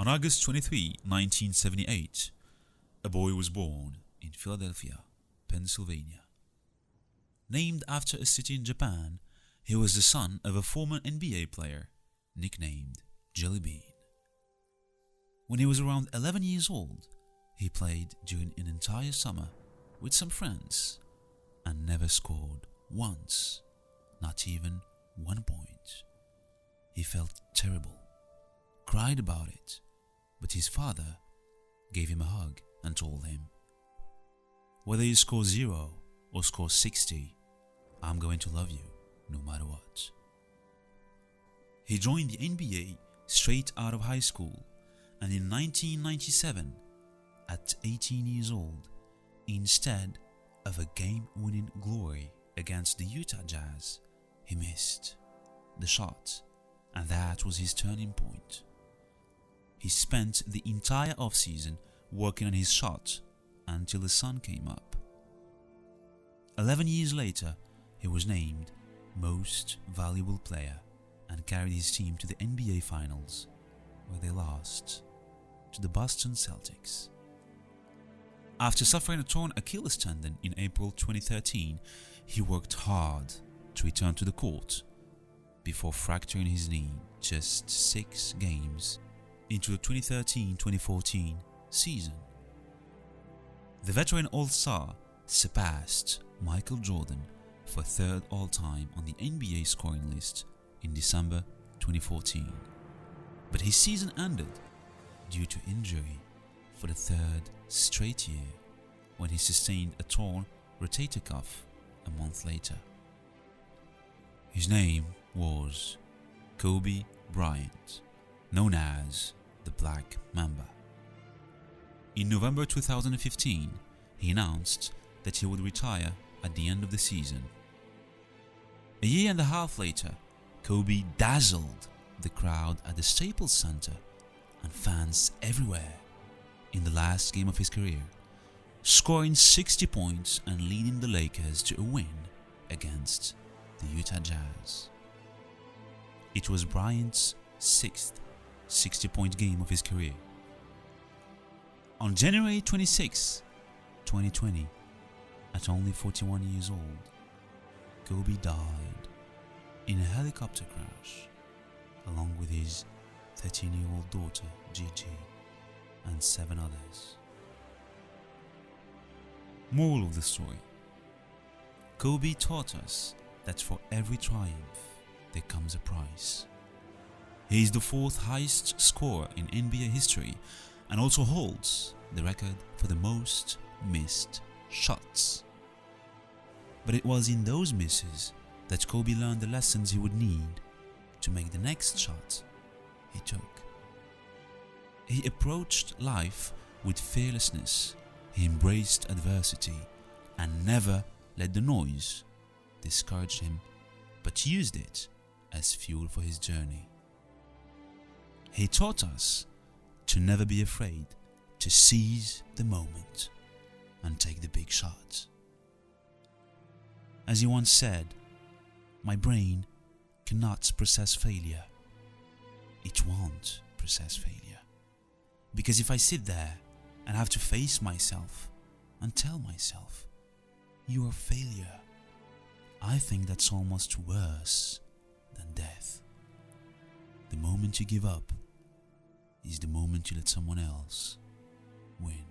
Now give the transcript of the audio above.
On August 23, 1978, a boy was born in Philadelphia, Pennsylvania. Named after a city in Japan, he was the son of a former NBA player, nicknamed Jelly Bean. When he was around 11 years old, he played during an entire summer with some friends and never scored once, not even 1 point. He felt terrible, cried about it, but his father gave him a hug and told him, "Whether you score 0 or score 60, I'm going to love you no matter what." He joined the NBA straight out of high school, and in 1997, at 18 years old, instead of a game-winning glory against the Utah Jazz, he missed the shot, and that was his turning point. He spent the entire offseason working on his shot until the sun came up. 11 years later, he was named Most Valuable Player and carried his team to the NBA Finals, where they lost to the Boston Celtics. After suffering a torn Achilles tendon in April 2013, he worked hard to return to the court before fracturing his knee just 6 games into the 2013-2014 season. The veteran All-Star surpassed Michael Jordan for 3rd all-time on the NBA scoring list in December 2014. But his season ended due to injury for the 3rd straight year when he sustained a torn rotator cuff a month later. His name was Kobe Bryant, known as the Black Mamba. In November 2015, he announced that he would retire at the end of the season. A year and a half later, Kobe dazzled the crowd at the Staples Center and fans everywhere in the last game of his career, scoring 60 points and leading the Lakers to a win against the Utah Jazz. It was Bryant's 6th 60-point game of his career. On January 26, 2020, at only 41 years old, Kobe died in a helicopter crash along with his 13-year-old daughter Gigi and 7 others. Moral of the story: Kobe taught us that for every triumph there comes a price. He is the 4th highest scorer in NBA history and also holds the record for the most missed shots. But it was in those misses that Kobe learned the lessons he would need to make the next shot he took. He approached life with fearlessness. He embraced adversity and never let the noise discourage him, but used it as fuel for his journey. He taught us to never be afraid to seize the moment and take the big shot. As he once said, "My brain cannot process failure. It won't process failure. Because if I sit there and have to face myself and tell myself, 'You are failure,' I think that's almost worse than death. The moment you give up is the moment you let someone else win."